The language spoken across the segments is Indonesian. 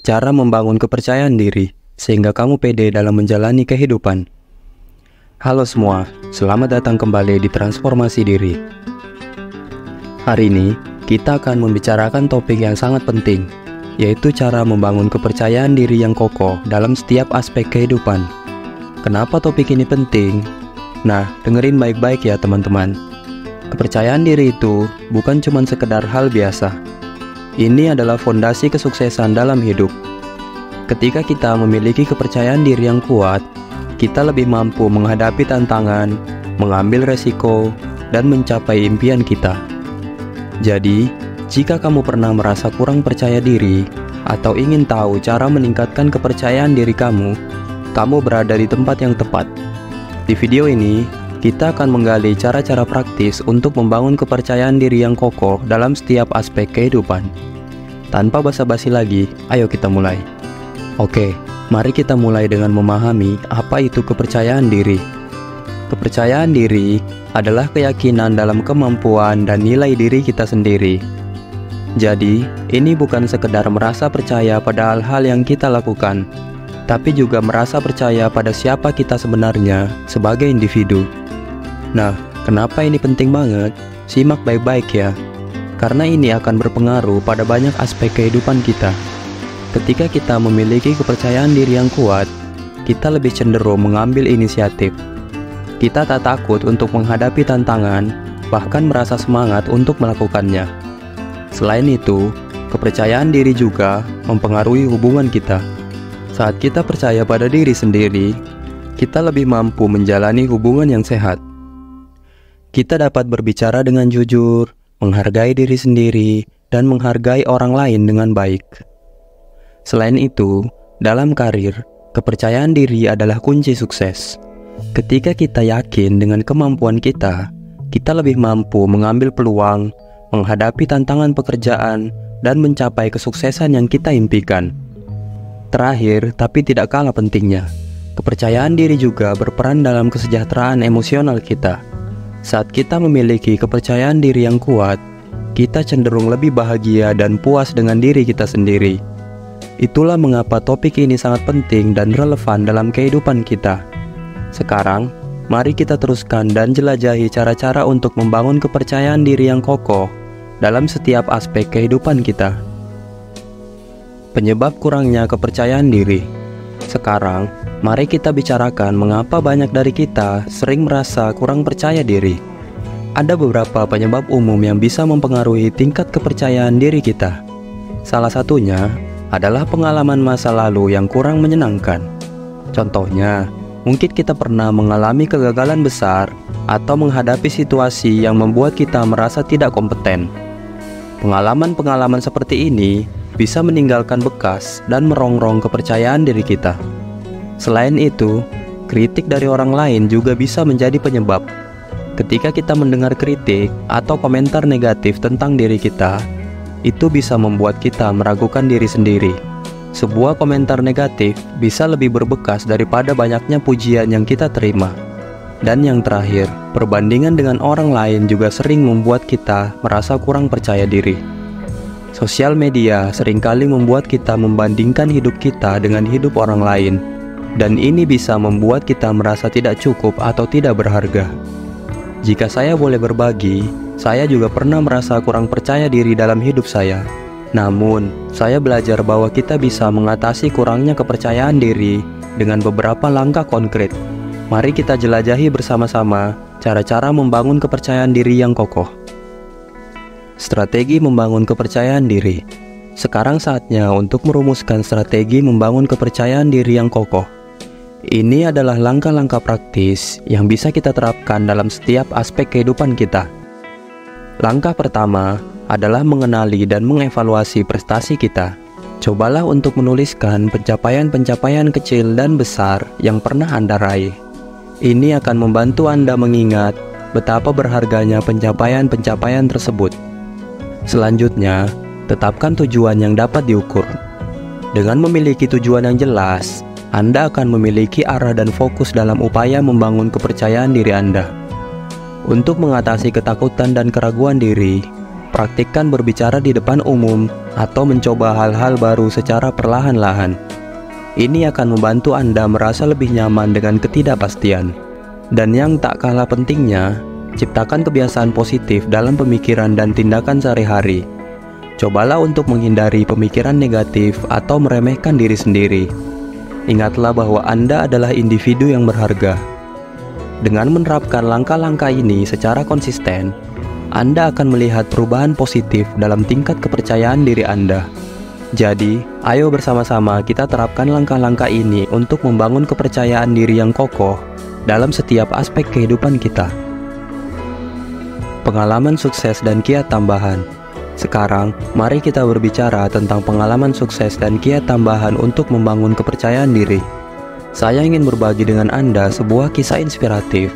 cara membangun kepercayaan diri sehingga kamu pede dalam menjalani kehidupan. Halo semua, selamat datang kembali di Transformasi Diri. Hari ini, kita akan membicarakan topik yang sangat penting, yaitu cara membangun kepercayaan diri yang kokoh dalam setiap aspek kehidupan. Kenapa topik ini penting? Nah, dengerin baik-baik ya teman-teman. Kepercayaan diri itu bukan cuma sekedar hal biasa. Ini adalah fondasi kesuksesan dalam hidup. Ketika kita memiliki kepercayaan diri yang kuat, kita lebih mampu menghadapi tantangan, mengambil resiko, dan mencapai impian kita. Jadi, jika kamu pernah merasa kurang percaya diri atau ingin tahu cara meningkatkan kepercayaan diri kamu berada di tempat yang tepat. Di video ini, kita akan menggali cara-cara praktis untuk membangun kepercayaan diri yang kokoh dalam setiap aspek kehidupan. Tanpa basa-basi lagi, ayo kita mulai. Oke, mari kita mulai dengan memahami apa itu kepercayaan diri. Kepercayaan diri adalah keyakinan dalam kemampuan dan nilai diri kita sendiri. Jadi, ini bukan sekedar merasa percaya pada hal-hal yang kita lakukan, tapi juga merasa percaya pada siapa kita sebenarnya sebagai individu. Nah, kenapa ini penting banget? Simak baik-baik ya. Karena ini akan berpengaruh pada banyak aspek kehidupan kita. Ketika kita memiliki kepercayaan diri yang kuat, kita lebih cenderung mengambil inisiatif. Kita tak takut untuk menghadapi tantangan, bahkan merasa semangat untuk melakukannya. Selain itu, kepercayaan diri juga mempengaruhi hubungan kita. Saat kita percaya pada diri sendiri, kita lebih mampu menjalani hubungan yang sehat. Kita dapat berbicara dengan jujur, menghargai diri sendiri, dan menghargai orang lain dengan baik. Selain itu, dalam karir, kepercayaan diri adalah kunci sukses. Ketika kita yakin dengan kemampuan kita lebih mampu mengambil peluang, menghadapi tantangan pekerjaan, dan mencapai kesuksesan yang kita impikan. Terakhir, tapi tidak kalah pentingnya, kepercayaan diri juga berperan dalam kesejahteraan emosional kita. Saat kita memiliki kepercayaan diri yang kuat, kita cenderung lebih bahagia dan puas dengan diri kita sendiri. Itulah mengapa topik ini sangat penting dan relevan dalam kehidupan kita. Sekarang, mari kita teruskan dan jelajahi cara-cara untuk membangun kepercayaan diri yang kokoh dalam setiap aspek kehidupan kita. Penyebab kurangnya kepercayaan diri. Sekarang, mari kita bicarakan mengapa banyak dari kita sering merasa kurang percaya diri. Ada beberapa penyebab umum yang bisa mempengaruhi tingkat kepercayaan diri kita. Salah satunya adalah pengalaman masa lalu yang kurang menyenangkan. Contohnya, mungkin kita pernah mengalami kegagalan besar atau menghadapi situasi yang membuat kita merasa tidak kompeten. Pengalaman-pengalaman seperti ini bisa meninggalkan bekas dan merongrong kepercayaan diri kita. Selain itu, kritik dari orang lain juga bisa menjadi penyebab. Ketika kita mendengar kritik atau komentar negatif tentang diri kita, itu bisa membuat kita meragukan diri sendiri. Sebuah komentar negatif bisa lebih berbekas daripada banyaknya pujian yang kita terima. Dan yang terakhir, perbandingan dengan orang lain juga sering membuat kita merasa kurang percaya diri. Sosial media seringkali membuat kita membandingkan hidup kita dengan hidup orang lain, dan ini bisa membuat kita merasa tidak cukup atau tidak berharga. Jika saya boleh berbagi, saya juga pernah merasa kurang percaya diri dalam hidup saya. Namun, saya belajar bahwa kita bisa mengatasi kurangnya kepercayaan diri dengan beberapa langkah konkret. Mari kita jelajahi bersama-sama cara-cara membangun kepercayaan diri yang kokoh. Strategi membangun kepercayaan diri. Sekarang saatnya untuk merumuskan strategi membangun kepercayaan diri yang kokoh. Ini adalah langkah-langkah praktis yang bisa kita terapkan dalam setiap aspek kehidupan kita. Langkah pertama adalah mengenali dan mengevaluasi prestasi kita. Cobalah untuk menuliskan pencapaian-pencapaian kecil dan besar yang pernah Anda raih. Ini akan membantu Anda mengingat betapa berharganya pencapaian-pencapaian tersebut. Selanjutnya, tetapkan tujuan yang dapat diukur. Dengan memiliki tujuan yang jelas, Anda akan memiliki arah dan fokus dalam upaya membangun kepercayaan diri Anda. Untuk mengatasi ketakutan dan keraguan diri, praktikkan berbicara di depan umum atau mencoba hal-hal baru secara perlahan-lahan. Ini akan membantu Anda merasa lebih nyaman dengan ketidakpastian. Dan yang tak kalah pentingnya, ciptakan kebiasaan positif dalam pemikiran dan tindakan sehari-hari. Cobalah untuk menghindari pemikiran negatif atau meremehkan diri sendiri. Ingatlah bahwa Anda adalah individu yang berharga. Dengan menerapkan langkah-langkah ini secara konsisten, Anda akan melihat perubahan positif dalam tingkat kepercayaan diri Anda. Jadi, ayo bersama-sama kita terapkan langkah-langkah ini untuk membangun kepercayaan diri yang kokoh dalam setiap aspek kehidupan kita. Pengalaman sukses dan kiat tambahan. Sekarang, mari kita berbicara tentang pengalaman sukses dan kiat tambahan untuk membangun kepercayaan diri. Saya ingin berbagi dengan Anda sebuah kisah inspiratif.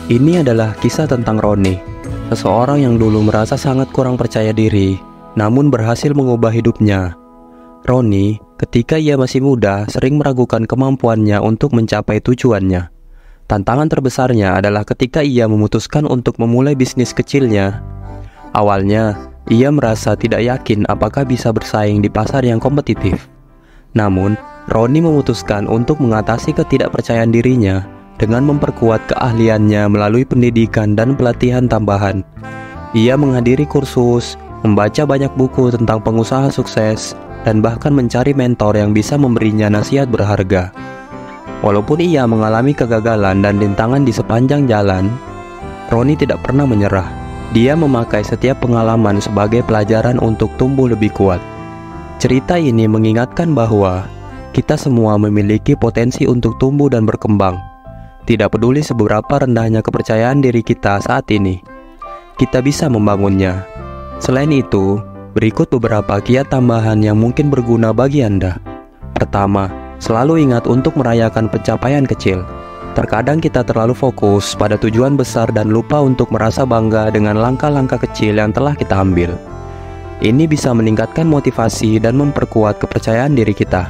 Ini adalah kisah tentang Roni, seseorang yang dulu merasa sangat kurang percaya diri, namun berhasil mengubah hidupnya. Roni, ketika ia masih muda, sering meragukan kemampuannya untuk mencapai tujuannya. Tantangan terbesarnya adalah ketika ia memutuskan untuk memulai bisnis kecilnya. Awalnya, ia merasa tidak yakin apakah bisa bersaing di pasar yang kompetitif. Namun, Roni memutuskan untuk mengatasi ketidakpercayaan dirinya dengan memperkuat keahliannya melalui pendidikan dan pelatihan tambahan. Ia menghadiri kursus, membaca banyak buku tentang pengusaha sukses, dan bahkan mencari mentor yang bisa memberinya nasihat berharga. Walaupun ia mengalami kegagalan dan rintangan di sepanjang jalan, Roni tidak pernah menyerah. Dia memakai setiap pengalaman sebagai pelajaran untuk tumbuh lebih kuat. Cerita ini mengingatkan bahwa kita semua memiliki potensi untuk tumbuh dan berkembang. Tidak peduli seberapa rendahnya kepercayaan diri kita saat ini, kita bisa membangunnya. Selain itu, berikut beberapa kiat tambahan yang mungkin berguna bagi Anda. Pertama, selalu ingat untuk merayakan pencapaian kecil. Terkadang kita terlalu fokus pada tujuan besar dan lupa untuk merasa bangga dengan langkah-langkah kecil yang telah kita ambil. Ini bisa meningkatkan motivasi dan memperkuat kepercayaan diri kita.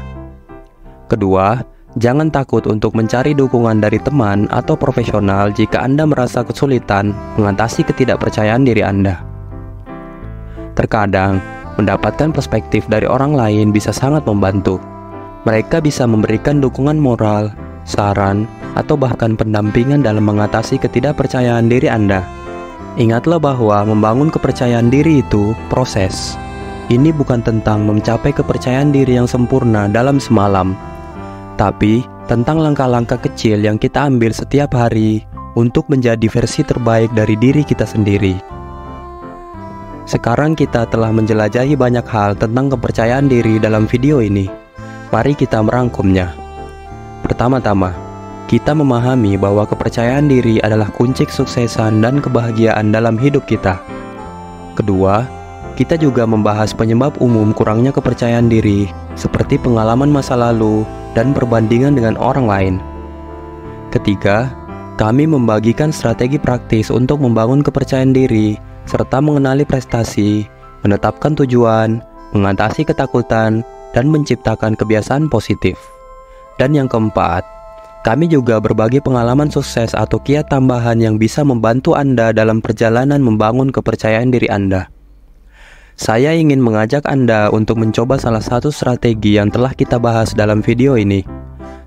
Kedua, jangan takut untuk mencari dukungan dari teman atau profesional jika Anda merasa kesulitan mengatasi ketidakpercayaan diri Anda. Terkadang, mendapatkan perspektif dari orang lain bisa sangat membantu. Mereka bisa memberikan dukungan moral, saran, atau bahkan pendampingan dalam mengatasi ketidakpercayaan diri Anda. Ingatlah bahwa membangun kepercayaan diri itu proses. Ini bukan tentang mencapai kepercayaan diri yang sempurna dalam semalam, tapi tentang langkah-langkah kecil yang kita ambil setiap hari untuk menjadi versi terbaik dari diri kita sendiri. Sekarang kita telah menjelajahi banyak hal tentang kepercayaan diri dalam video ini. Mari kita merangkumnya. Pertama-tama, kita memahami bahwa kepercayaan diri adalah kunci kesuksesan dan kebahagiaan dalam hidup kita. Kedua, kita juga membahas penyebab umum kurangnya kepercayaan diri, seperti pengalaman masa lalu dan perbandingan dengan orang lain. Ketiga, kami membagikan strategi praktis untuk membangun kepercayaan diri, serta mengenali prestasi, menetapkan tujuan, mengatasi ketakutan, dan menciptakan kebiasaan positif. Dan yang keempat, kami juga berbagi pengalaman sukses atau kiat tambahan yang bisa membantu Anda dalam perjalanan membangun kepercayaan diri Anda. Saya ingin mengajak Anda untuk mencoba salah satu strategi yang telah kita bahas dalam video ini.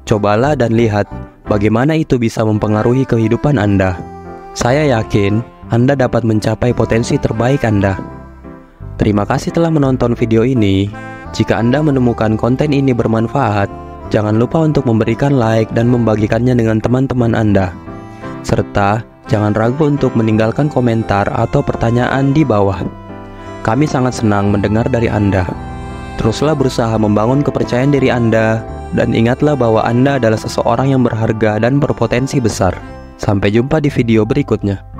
Cobalah dan lihat bagaimana itu bisa mempengaruhi kehidupan Anda. Saya yakin Anda dapat mencapai potensi terbaik Anda. Terima kasih telah menonton video ini. Jika Anda menemukan konten ini bermanfaat, jangan lupa untuk memberikan like dan membagikannya dengan teman-teman Anda. Serta jangan ragu untuk meninggalkan komentar atau pertanyaan di bawah. Kami sangat senang mendengar dari Anda. Teruslah berusaha membangun kepercayaan diri Anda, dan ingatlah bahwa Anda adalah seseorang yang berharga dan berpotensi besar. Sampai jumpa di video berikutnya.